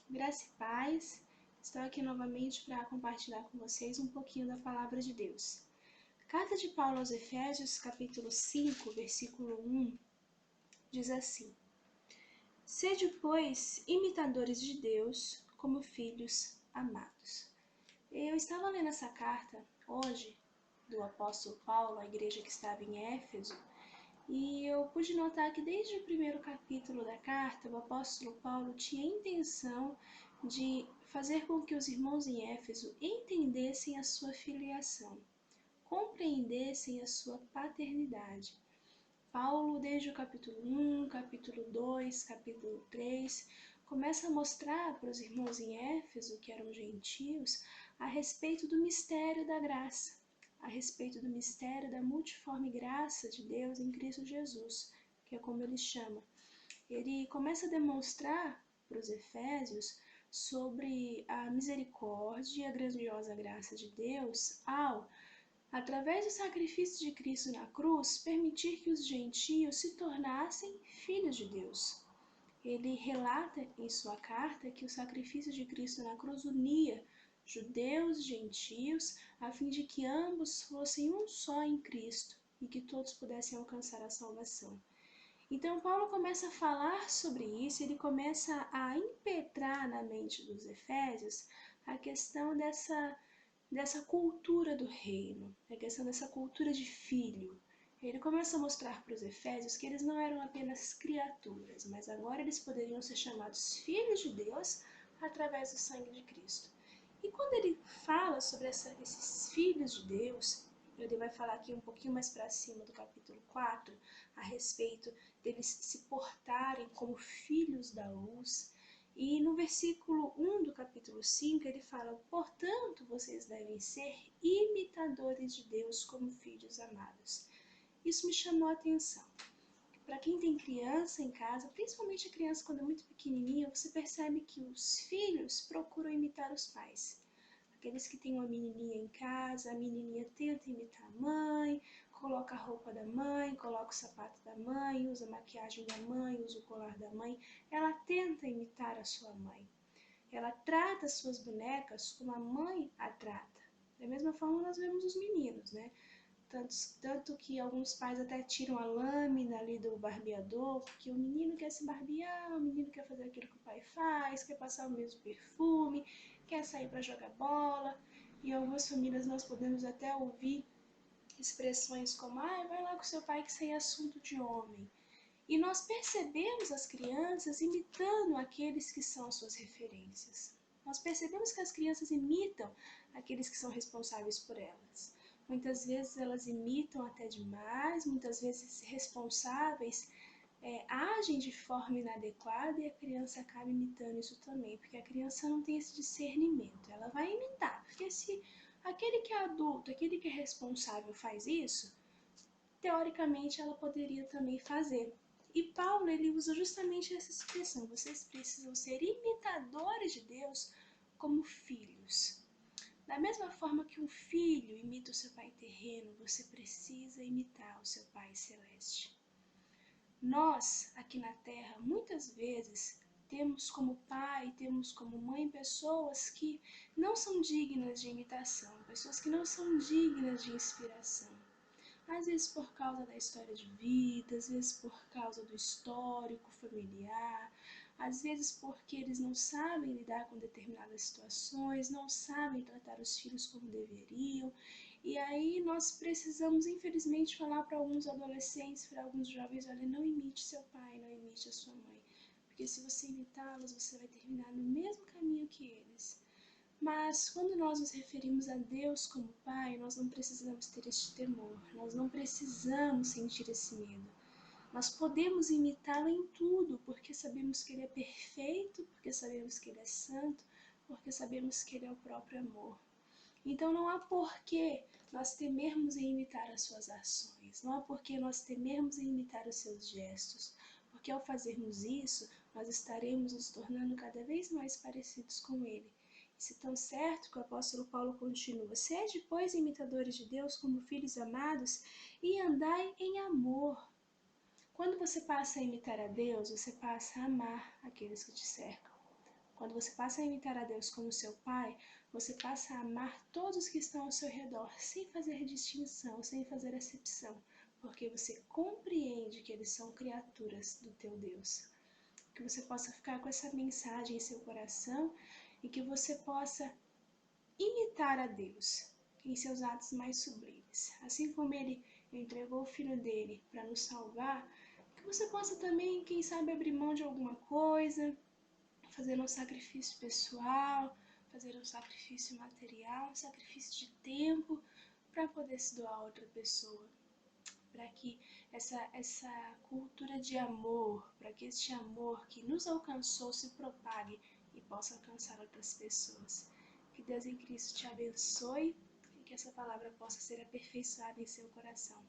Graça e paz. Estou aqui novamente para compartilhar com vocês um pouquinho da palavra de Deus. Carta de Paulo aos Efésios, capítulo 5, versículo 1, diz assim: Sede, pois, imitadores de Deus, como filhos amados. Eu estava lendo essa carta hoje, do apóstolo Paulo, à igreja que estava em Éfeso, e eu pude notar que desde o primeiro capítulo da carta, o apóstolo Paulo tinha a intenção de fazer com que os irmãos em Éfeso entendessem a sua filiação, compreendessem a sua paternidade. Paulo, desde o capítulo 1, capítulo 2, capítulo 3, começa a mostrar para os irmãos em Éfeso, que eram gentios, a respeito do mistério da graça, a respeito do mistério da multiforme graça de Deus em Cristo Jesus, que é como ele chama. Ele começa a demonstrar para os efésios sobre a misericórdia e a grandiosa graça de Deus ao, através do sacrifício de Cristo na cruz, permitir que os gentios se tornassem filhos de Deus. Ele relata em sua carta que o sacrifício de Cristo na cruz unia judeus e gentios, a fim de que ambos fossem um só em Cristo e que todos pudessem alcançar a salvação. Então Paulo começa a falar sobre isso, ele começa a impetrar na mente dos efésios a questão dessa cultura do reino, a questão dessa cultura de filho. Ele começa a mostrar para os efésios que eles não eram apenas criaturas, mas agora eles poderiam ser chamados filhos de Deus através do sangue de Cristo. E quando ele fala sobre esses filhos de Deus, ele vai falar aqui um pouquinho mais para cima do capítulo 4, a respeito deles se portarem como filhos da luz. E no versículo 1 do capítulo 5 ele fala: Portanto, vocês devem ser imitadores de Deus como filhos amados. Isso me chamou a atenção. Para quem tem criança em casa, principalmente a criança quando é muito pequenininha, você percebe que os filhos procuram imitar os pais. Aqueles que têm uma menininha em casa, a menininha tenta imitar a mãe, coloca a roupa da mãe, coloca o sapato da mãe, usa a maquiagem da mãe, usa o colar da mãe. Ela tenta imitar a sua mãe. Ela trata as suas bonecas como a mãe a trata. Da mesma forma nós vemos os meninos, né? Tanto que alguns pais até tiram a lâmina ali do barbeador, porque o menino quer se barbear, o menino quer fazer aquilo que o pai faz, quer passar o mesmo perfume, quer sair para jogar bola. E em algumas famílias nós podemos até ouvir expressões como: vai lá com seu pai que isso aí é assunto de homem. E nós percebemos as crianças imitando aqueles que são suas referências. Nós percebemos que as crianças imitam aqueles que são responsáveis por elas. Muitas vezes elas imitam até demais, muitas vezes responsáveis agem de forma inadequada e a criança acaba imitando isso também, porque a criança não tem esse discernimento. Ela vai imitar, porque se aquele que é adulto, aquele que é responsável faz isso, teoricamente ela poderia também fazer. E Paulo ele usa justamente essa expressão: vocês precisam ser imitadores de Deus como filhos. Da mesma forma que um filho imita o seu pai terreno, você precisa imitar o seu pai celeste. Nós, aqui na Terra, muitas vezes temos como pai, temos como mãe pessoas que não são dignas de imitação, pessoas que não são dignas de inspiração. Às vezes por causa da história de vida, às vezes por causa do histórico familiar, às vezes porque eles não sabem lidar com determinadas situações, não sabem tratar os filhos como deveriam. E aí nós precisamos, infelizmente, falar para alguns adolescentes, para alguns jovens: olha, não imite seu pai, não imite a sua mãe, porque se você imitá-los, você vai terminar no mesmo caminho que eles. Mas quando nós nos referimos a Deus como Pai, nós não precisamos ter este temor, nós não precisamos sentir esse medo. Nós podemos imitá-lo em tudo, porque sabemos que Ele é perfeito, porque sabemos que Ele é santo, porque sabemos que Ele é o próprio amor. Então não há porquê nós temermos em imitar as suas ações, não há porquê nós temermos em imitar os seus gestos, porque ao fazermos isso, nós estaremos nos tornando cada vez mais parecidos com Ele. Se tão certo que o apóstolo Paulo continua: sede, pois, imitadores de Deus como filhos amados e andai em amor. Quando você passa a imitar a Deus, você passa a amar aqueles que te cercam. Quando você passa a imitar a Deus como seu Pai, você passa a amar todos que estão ao seu redor, sem fazer distinção, sem fazer acepção, porque você compreende que eles são criaturas do teu Deus. Que você possa ficar com essa mensagem em seu coração e que você possa imitar a Deus em seus atos mais sublimes. Assim como Ele entregou o Filho dele para nos salvar, que você possa também, quem sabe, abrir mão de alguma coisa, fazer um sacrifício pessoal, fazer um sacrifício material, um sacrifício de tempo, para poder se doar a outra pessoa. Para que essa cultura de amor, para que este amor que nos alcançou se propague e possa alcançar outras pessoas. Que Deus em Cristo te abençoe e que essa palavra possa ser aperfeiçoada em seu coração.